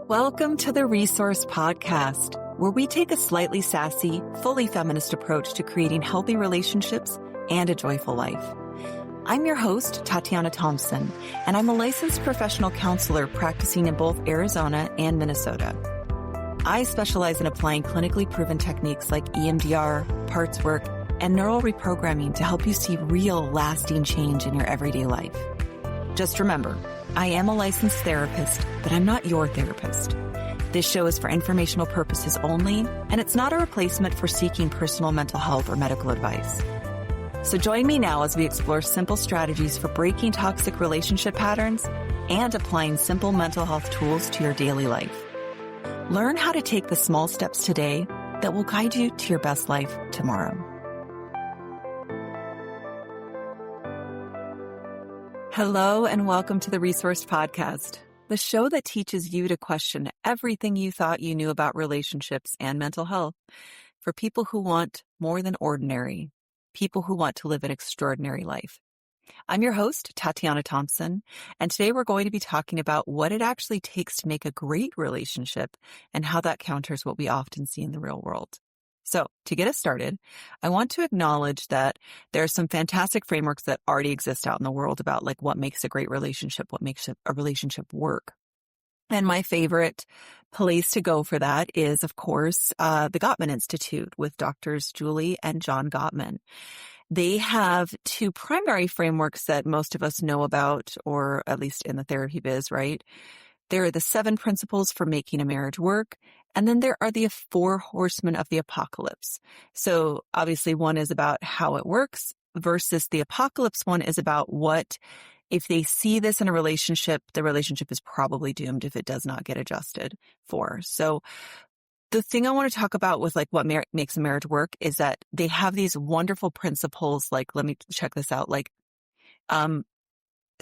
Welcome to the Resource Podcast, where we take a slightly sassy, fully feminist approach to creating healthy relationships and a joyful life. I'm your host, Tatiana Thompson, and I'm a licensed professional counselor practicing in both Arizona and Minnesota. I specialize in applying clinically proven techniques like EMDR, parts work, and neural reprogramming to help you see real, lasting change in your everyday life. Just remember, I am a licensed therapist, but I'm not your therapist. This show is for informational purposes only, and it's not a replacement for seeking personal mental health or medical advice. So join me now as we explore simple strategies for breaking toxic relationship patterns and applying simple mental health tools to your daily life. Learn how to take the small steps today that will guide you to your best life tomorrow. Hello and welcome to the Resource Podcast, the show that teaches you to question everything you thought you knew about relationships and mental health for people who want more than ordinary, people who want to live an extraordinary life. I'm your host, Tatiana Thompson, and today we're going to be talking about what it actually takes to make a great relationship and how that counters what we often see in the real world. So to get us started, I want to acknowledge that there are some fantastic frameworks that already exist out in the world about like what makes a great relationship, what makes a relationship work. And my favorite place to go for that is, of course, the Gottman Institute with Doctors Julie and John Gottman. They have two primary frameworks that most of us know about, or at least in the therapy biz, right? There are the 7 principles for making a marriage work. And then there are the 4 horsemen of the apocalypse. So obviously one is about how it works versus the apocalypse one is about what, if they see this in a relationship, the relationship is probably doomed if it does not get adjusted for. So the thing I want to talk about with like what makes a marriage work is that they have these wonderful principles. Like, let me check this out. Like,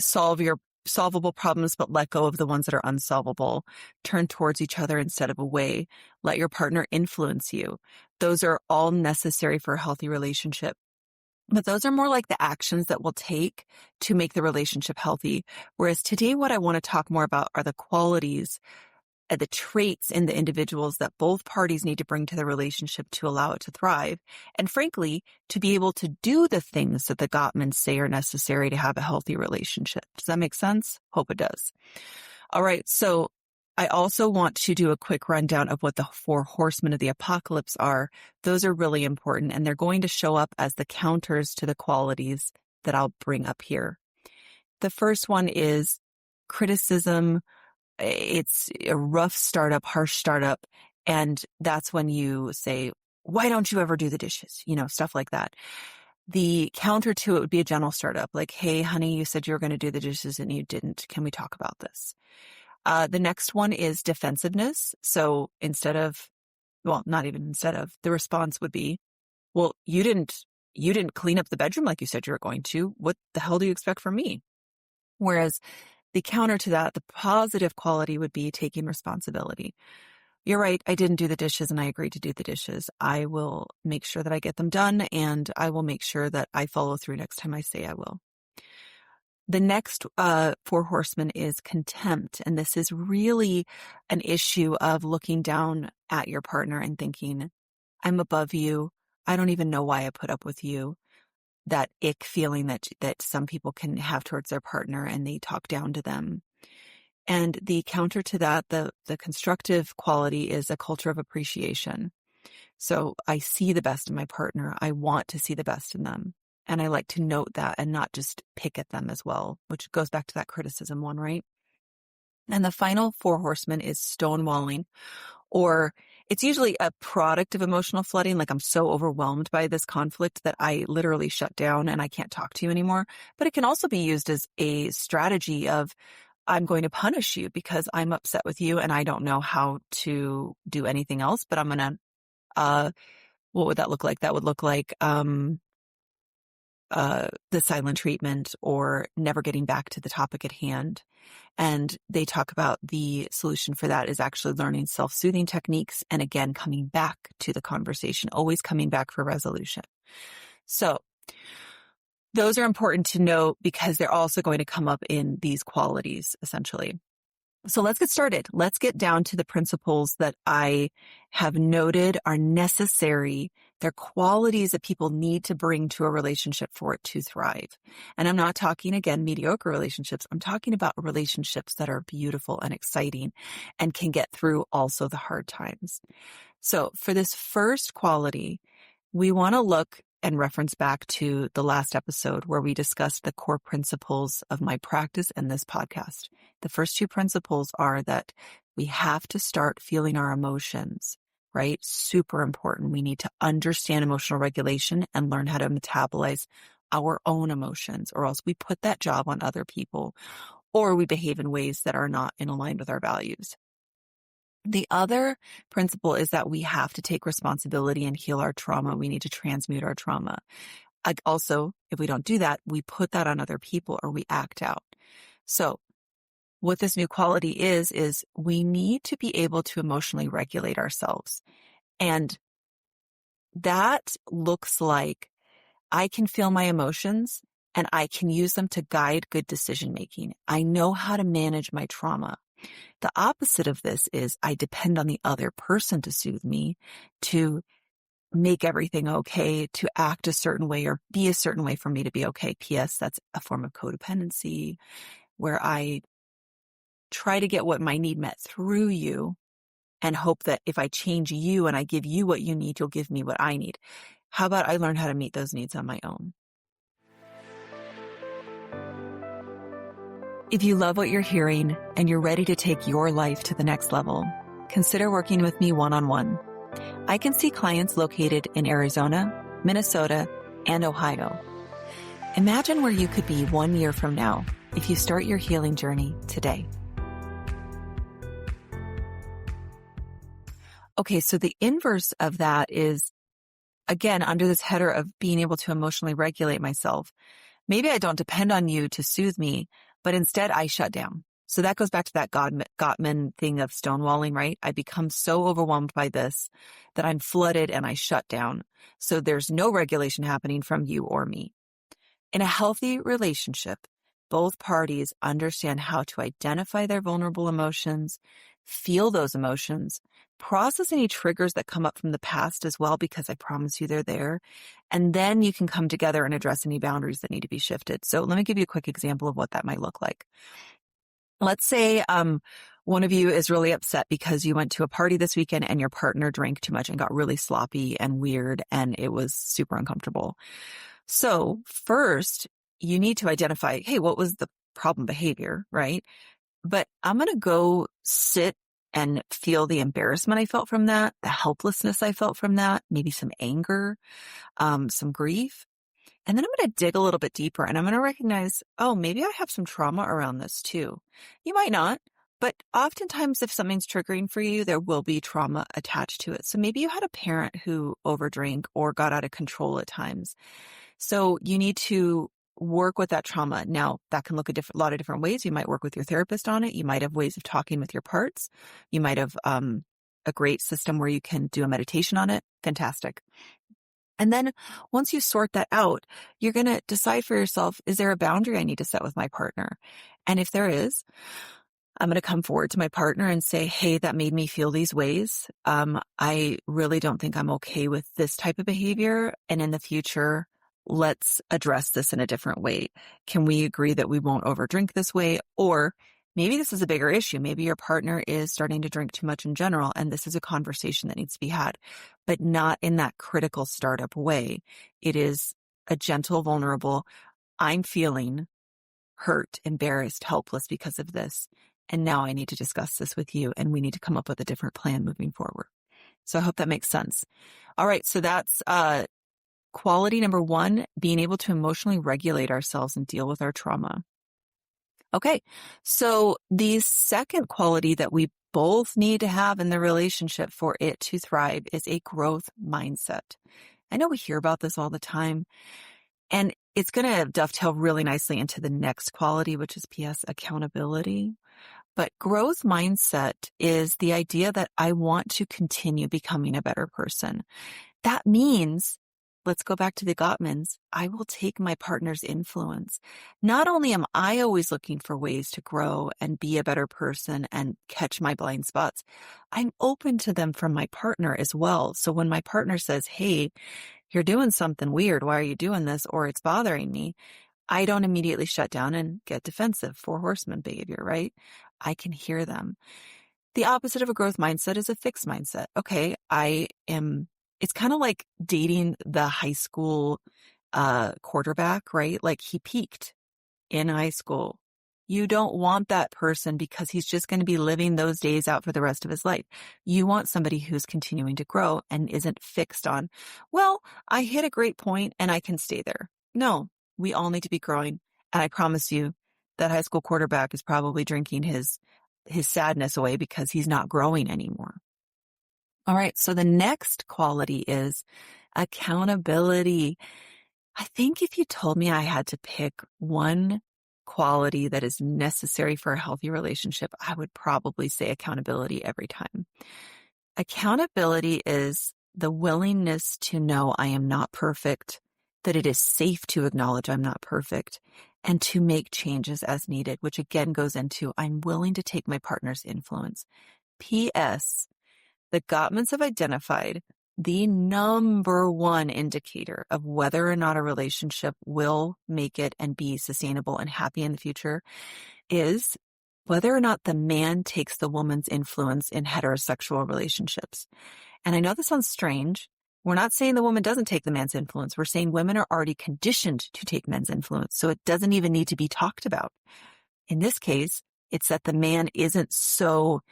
solve your solvable problems, but let go of the ones that are unsolvable. Turn towards each other instead of away. Let your partner influence you. Those are all necessary for a healthy relationship. But those are more like the actions that we'll take to make the relationship healthy. Whereas today, what I want to talk more about are the qualities and the traits in the individuals that both parties need to bring to the relationship to allow it to thrive. And frankly, to be able to do the things that the Gottmans say are necessary to have a healthy relationship. Does that make sense? Hope it does. All right. So I also want to do a quick rundown of what the 4 horsemen of the apocalypse are. Those are really important, and they're going to show up as the counters to the qualities that I'll bring up here. The first one is criticism. It's a rough startup, harsh startup. And that's when you say, why don't you ever do the dishes? You know, stuff like that. The counter to it would be a gentle startup. Like, hey, honey, you said you were going to do the dishes and you didn't. Can we talk about this? The next one is defensiveness. So the response would be, well, you didn't clean up the bedroom like you said you were going to. What the hell do you expect from me? Whereas the counter to that, the positive quality would be taking responsibility. You're right. I didn't do the dishes and I agreed to do the dishes. I will make sure that I get them done and I will make sure that I follow through next time I say I will. The next 4 horsemen is contempt. And this is really an issue of looking down at your partner and thinking, I'm above you. I don't even know why I put up with you. That ick feeling that some people can have towards their partner and they talk down to them. And the counter to that, the constructive quality is a culture of appreciation. So I see the best in my partner. I want to see the best in them. And I like to note that and not just pick at them as well, which goes back to that criticism one, right? And the final 4 horsemen is stonewalling, or it's usually a product of emotional flooding. Like, I'm so overwhelmed by this conflict that I literally shut down and I can't talk to you anymore. But it can also be used as a strategy of, I'm going to punish you because I'm upset with you and I don't know how to do anything else, but I'm going to, what would that look like? That would look like, the silent treatment or never getting back to the topic at hand. And they talk about the solution for that is actually learning self-soothing techniques. And again, coming back to the conversation, always coming back for resolution. So those are important to note because they're also going to come up in these qualities, essentially. So let's get started. Let's get down to the principles that I have noted are necessary. They're qualities that people need to bring to a relationship for it to thrive. And I'm not talking, again, mediocre relationships. I'm talking about relationships that are beautiful and exciting and can get through also the hard times. So for this first quality, we want to look and reference back to the last episode where we discussed the core principles of my practice and this podcast. The first two principles are that we have to start feeling our emotions, right? Super important. We need to understand emotional regulation and learn how to metabolize our own emotions, or else we put that job on other people, or we behave in ways that are not in line with our values. The other principle is that we have to take responsibility and heal our trauma. We need to transmute our trauma. Also, if we don't do that, we put that on other people or we act out. So what this new quality is we need to be able to emotionally regulate ourselves. And that looks like I can feel my emotions and I can use them to guide good decision making. I know how to manage my trauma. The opposite of this is I depend on the other person to soothe me, to make everything okay, to act a certain way or be a certain way for me to be okay. P.S. That's a form of codependency where I try to get what my need met through you and hope that if I change you and I give you what you need, you'll give me what I need. How about I learn how to meet those needs on my own? If you love what you're hearing and you're ready to take your life to the next level, consider working with me one-on-one. I can see clients located in Arizona, Minnesota, and Ohio. Imagine where you could be 1 year from now if you start your healing journey today. Okay, so the inverse of that is, again, under this header of being able to emotionally regulate myself. Maybe I don't depend on you to soothe me, but instead I shut down. So that goes back to that Gottman thing of stonewalling, right? I become so overwhelmed by this that I'm flooded and I shut down. So there's no regulation happening from you or me. In a healthy relationship, both parties understand how to identify their vulnerable emotions, feel those emotions, process any triggers that come up from the past as well, because I promise you they're there. And then you can come together and address any boundaries that need to be shifted. So let me give you a quick example of what that might look like. Let's say one of you is really upset because you went to a party this weekend and your partner drank too much and got really sloppy and weird, and it was super uncomfortable. So first, you need to identify, hey, what was the problem behavior, right? But I'm going to go sit and feel the embarrassment I felt from that, the helplessness I felt from that, maybe some anger, some grief. And then I'm going to dig a little bit deeper and I'm going to recognize, oh, maybe I have some trauma around this too. You might not, but oftentimes if something's triggering for you, there will be trauma attached to it. So maybe you had a parent who overdrank or got out of control at times. So you need to work with that trauma. Now, that can look a lot of different ways. You might work with your therapist on it. You might have ways of talking with your parts. You might have a great system where you can do a meditation on it. Fantastic. And then once you sort that out, you're going to decide for yourself, is there a boundary I need to set with my partner? And if there is, I'm going to come forward to my partner and say, hey, that made me feel these ways. I really don't think I'm okay with this type of behavior. And in the future, let's address this in a different way. Can we agree that we won't overdrink this way? Or maybe this is a bigger issue. Maybe your partner is starting to drink too much in general, and this is a conversation that needs to be had, but not in that critical startup way. It is a gentle, vulnerable, I'm feeling hurt, embarrassed, helpless because of this. And now I need to discuss this with you, and we need to come up with a different plan moving forward. So I hope that makes sense. All right. So that's quality number 1, being able to emotionally regulate ourselves and deal with our trauma. Okay. So the second quality that we both need to have in the relationship for it to thrive is a growth mindset. I know we hear about this all the time, and it's going to dovetail really nicely into the next quality, which is PS, accountability. But growth mindset is the idea that I want to continue becoming a better person. That means let's go back to the Gottmans. I will take my partner's influence. Not only am I always looking for ways to grow and be a better person and catch my blind spots, I'm open to them from my partner as well. So when my partner says, hey, you're doing something weird, why are you doing this? Or it's bothering me, I don't immediately shut down and get defensive. Four Horsemen behavior, right? I can hear them. The opposite of a growth mindset is a fixed mindset. Okay, it's kind of like dating the high school quarterback, right? Like he peaked in high school. You don't want that person because he's just going to be living those days out for the rest of his life. You want somebody who's continuing to grow and isn't fixed on, well, I hit a great point and I can stay there. No, we all need to be growing. And I promise you that high school quarterback is probably drinking his sadness away because he's not growing anymore. All right. So the next quality is accountability. I think if you told me I had to pick one quality that is necessary for a healthy relationship, I would probably say accountability every time. Accountability is the willingness to know I am not perfect, that it is safe to acknowledge I'm not perfect, and to make changes as needed, which again goes into I'm willing to take my partner's influence. P.S. The Gottmans have identified the number one indicator of whether or not a relationship will make it and be sustainable and happy in the future is whether or not the man takes the woman's influence in heterosexual relationships. And I know this sounds strange. We're not saying the woman doesn't take the man's influence. We're saying women are already conditioned to take men's influence, so it doesn't even need to be talked about. In this case, it's that the man isn't so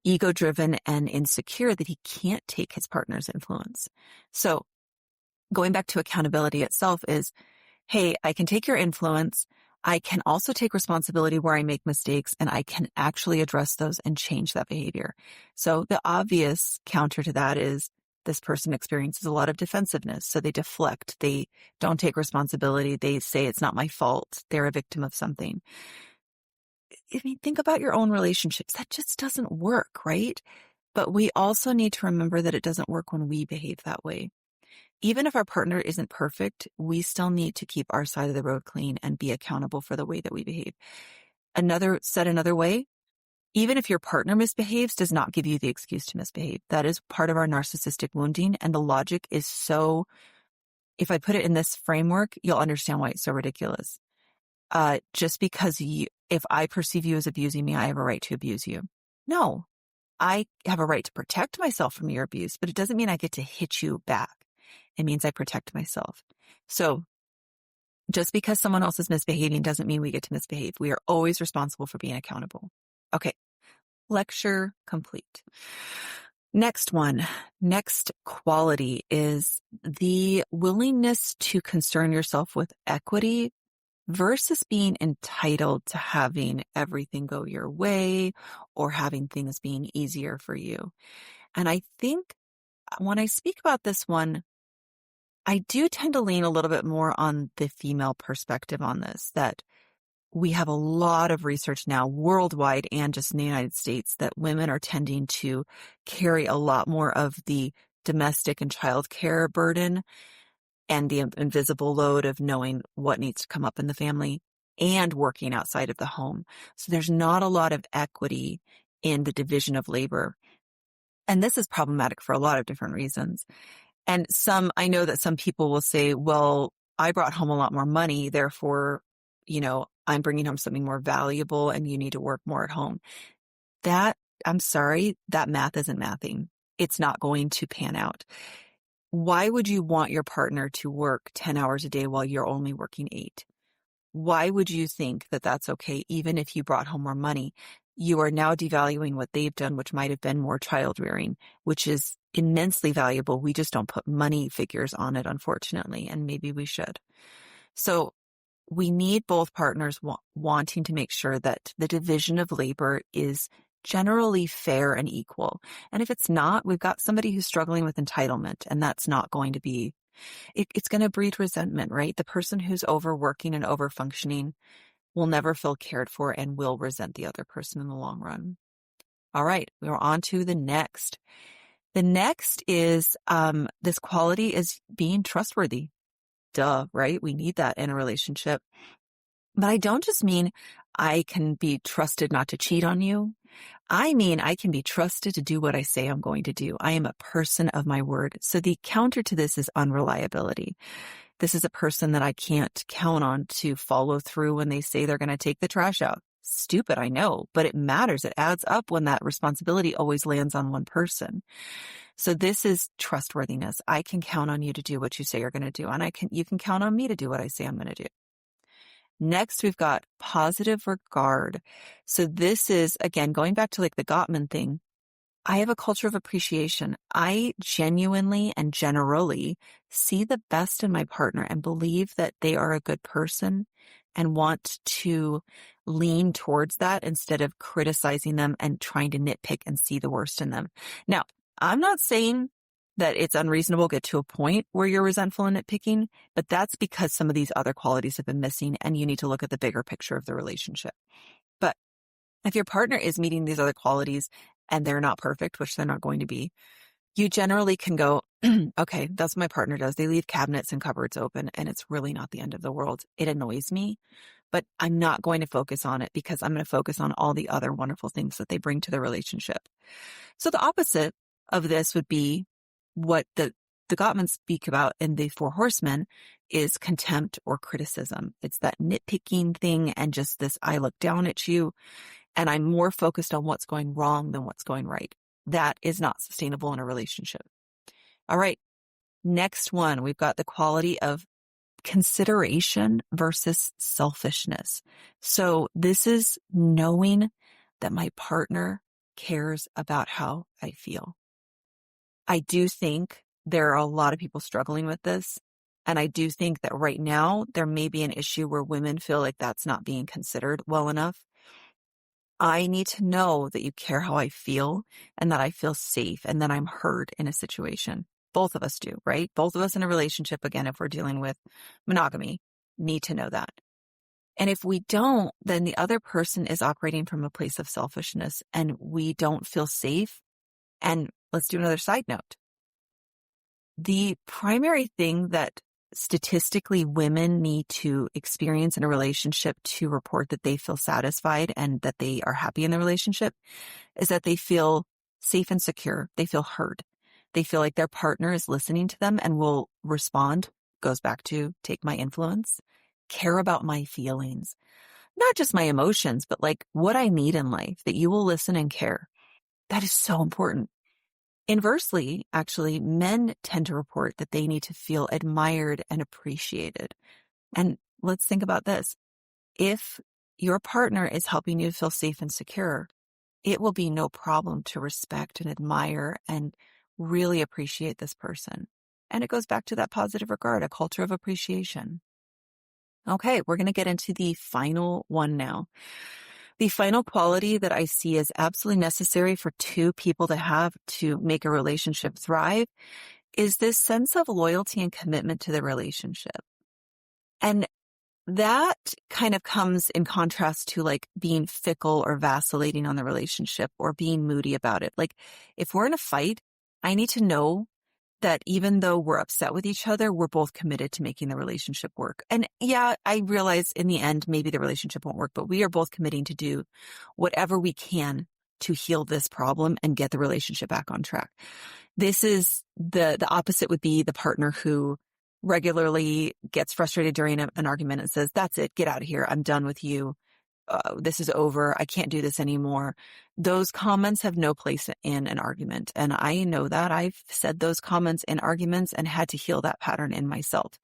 ego-driven and insecure that he can't take his partner's influence. So going back to accountability itself is, hey, I can take your influence. I can also take responsibility where I make mistakes, and I can actually address those and change that behavior. So the obvious counter to that is this person experiences a lot of defensiveness. So they deflect. They don't take responsibility. They say it's not my fault. They're a victim of something. I mean, think about your own relationships. That just doesn't work, right? But we also need to remember that it doesn't work when we behave that way. Even if our partner isn't perfect, we still need to keep our side of the road clean and be accountable for the way that we behave. Another way, even if your partner misbehaves, does not give you the excuse to misbehave. That is part of our narcissistic wounding. And the logic is so, if I put it in this framework, you'll understand why it's so ridiculous. Just because if I perceive you as abusing me, I have a right to abuse you. No, I have a right to protect myself from your abuse, but it doesn't mean I get to hit you back. It means I protect myself. So just because someone else is misbehaving doesn't mean we get to misbehave. We are always responsible for being accountable. Okay. Lecture complete. Next quality is the willingness to concern yourself with equity versus being entitled to having everything go your way or having things being easier for you. And I think when I speak about this one, I do tend to lean a little bit more on the female perspective on this, that we have a lot of research now worldwide and just in the United States that women are tending to carry a lot more of the domestic and childcare burden and the invisible load of knowing what needs to come up in the family and working outside of the home. So there's not a lot of equity in the division of labor. And this is problematic for a lot of different reasons. And I know that some people will say, well, I brought home a lot more money, therefore, I'm bringing home something more valuable and you need to work more at home. I'm sorry, that math isn't mathing. It's not going to pan out. Why would you want your partner to work 10 hours a day while you're only working 8? Why would you think that that's okay, even if you brought home more money? You are now devaluing what they've done, which might have been more child rearing, which is immensely valuable. We just don't put money figures on it, unfortunately, and maybe we should. So we need both partners wanting to make sure that the division of labor is generally fair and equal. And if it's not, we've got somebody who's struggling with entitlement, and that's not going to be, it's going to breed resentment, right? The person who's overworking and overfunctioning will never feel cared for and will resent the other person in the long run. All right, we're on to the next. The next is this quality is being trustworthy. Duh, right? We need that in a relationship. But I don't just mean I can be trusted not to cheat on you. I mean, I can be trusted to do what I say I'm going to do. I am a person of my word. So the counter to this is unreliability. This is a person that I can't count on to follow through when they say they're going to take the trash out. Stupid, I know, but it matters. It adds up when that responsibility always lands on one person. So this is trustworthiness. I can count on you to do what you say you're going to do, and you can count on me to do what I say I'm going to do. Next, we've got positive regard. So this is, again, going back to like the Gottman thing. I have a culture of appreciation. I genuinely and generally see the best in my partner and believe that they are a good person and want to lean towards that instead of criticizing them and trying to nitpick and see the worst in them. Now, I'm not saying that it's unreasonable to get to a point where you're resentful and nitpicking, but that's because some of these other qualities have been missing and you need to look at the bigger picture of the relationship. But if your partner is meeting these other qualities and they're not perfect, which they're not going to be, you generally can go, okay, that's what my partner does. They leave cabinets and cupboards open and it's really not the end of the world. It annoys me, but I'm not going to focus on it because I'm going to focus on all the other wonderful things that they bring to the relationship. So the opposite of this would be what the Gottman speak about in the Four Horsemen is contempt or criticism. It's that nitpicking thing and just this, I look down at you and I'm more focused on what's going wrong than what's going right. That is not sustainable in a relationship. All right. Next one, we've got the quality of consideration versus selfishness. So this is knowing that my partner cares about how I feel. I do think there are a lot of people struggling with this. And I do think that right now there may be an issue where women feel like that's not being considered well enough. I need to know that you care how I feel and that I feel safe and that I'm heard in a situation. Both of us do, right? Both of us in a relationship, again, if we're dealing with monogamy, need to know that. And if we don't, then the other person is operating from a place of selfishness and we don't feel safe. And let's do another side note. The primary thing that statistically women need to experience in a relationship to report that they feel satisfied and that they are happy in the relationship is that they feel safe and secure. They feel heard. They feel like their partner is listening to them and will respond. Goes back to take my influence, care about my feelings, not just my emotions, but like what I need in life, that you will listen and care. That is so important. Inversely, actually, men tend to report that they need to feel admired and appreciated. And let's think about this. If your partner is helping you feel safe and secure, it will be no problem to respect and admire and really appreciate this person. And it goes back to that positive regard, a culture of appreciation. Okay, we're going to get into the final one now. The final quality that I see as absolutely necessary for two people to have to make a relationship thrive is this sense of loyalty and commitment to the relationship. And that kind of comes in contrast to like being fickle or vacillating on the relationship or being moody about it. Like if we're in a fight, I need to know that even though we're upset with each other, we're both committed to making the relationship work. And yeah, I realize in the end, maybe the relationship won't work, but we are both committing to do whatever we can to heal this problem and get the relationship back on track. This is the opposite would be the partner who regularly gets frustrated during an argument and says, that's it, get out of here. I'm done with you. This is over. I can't do this anymore. Those comments have no place in an argument. And I know that I've said those comments in arguments and had to heal that pattern in myself.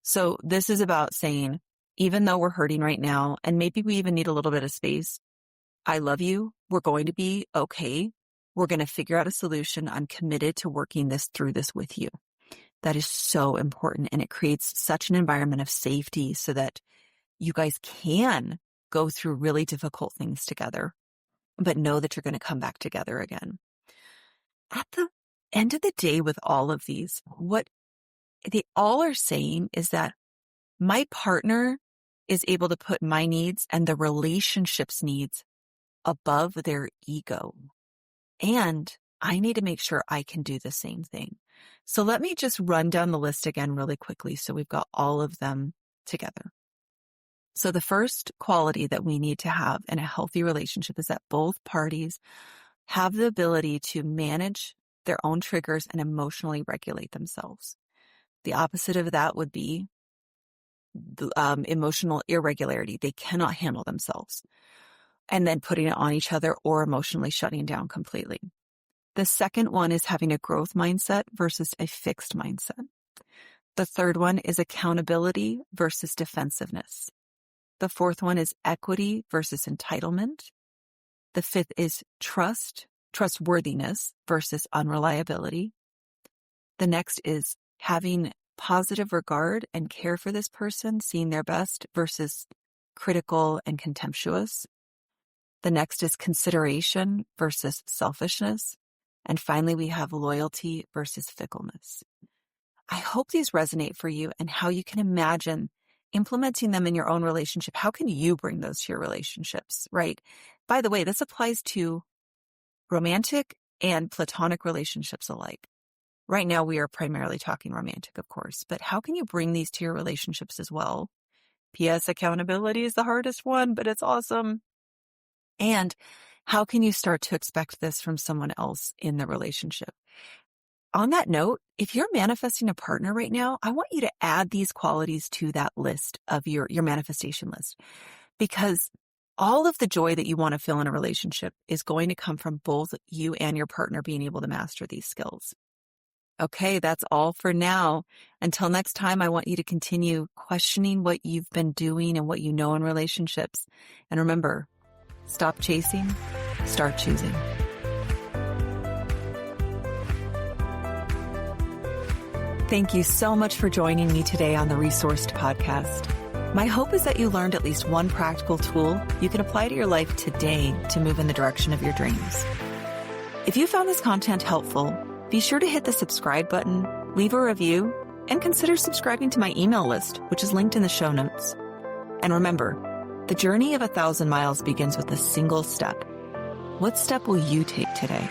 So this is about saying, even though we're hurting right now, and maybe we even need a little bit of space, I love you. We're going to be okay. We're going to figure out a solution. I'm committed to working through this with you. That is so important. And it creates such an environment of safety so that you guys can go through really difficult things together, but know that you're going to come back together again. At the end of the day with all of these, what they all are saying is that my partner is able to put my needs and the relationship's needs above their ego. And I need to make sure I can do the same thing. So let me just run down the list again really quickly so we've got all of them together. So the first quality that we need to have in a healthy relationship is that both parties have the ability to manage their own triggers and emotionally regulate themselves. The opposite of that would be emotional irregularity. They cannot handle themselves and then putting it on each other or emotionally shutting down completely. The second one is having a growth mindset versus a fixed mindset. The third one is accountability versus defensiveness. The fourth one is equity versus entitlement. The fifth is trustworthiness versus unreliability. The next is having positive regard and care for this person, seeing their best versus critical and contemptuous. The next is consideration versus selfishness. And finally, we have loyalty versus fickleness. I hope these resonate for you and how you can imagine implementing them in your own relationship. How can you bring those to your relationships, right? By the way, this applies to romantic and platonic relationships alike. Right now, we are primarily talking romantic, of course, but how can you bring these to your relationships as well? P.S. Accountability is the hardest one, but it's awesome. And how can you start to expect this from someone else in the relationship? On that note, if you're manifesting a partner right now, I want you to add these qualities to that list of your manifestation list, because all of the joy that you want to feel in a relationship is going to come from both you and your partner being able to master these skills. Okay, that's all for now. Until next time, I want you to continue questioning what you've been doing and what you know in relationships. And remember, stop chasing, start choosing. Thank you so much for joining me today on the Resourced Podcast. My hope is that you learned at least one practical tool you can apply to your life today to move in the direction of your dreams. If you found this content helpful, be sure to hit the subscribe button, leave a review, and consider subscribing to my email list, which is linked in the show notes. And remember, the journey of 1,000 miles begins with a single step. What step will you take today?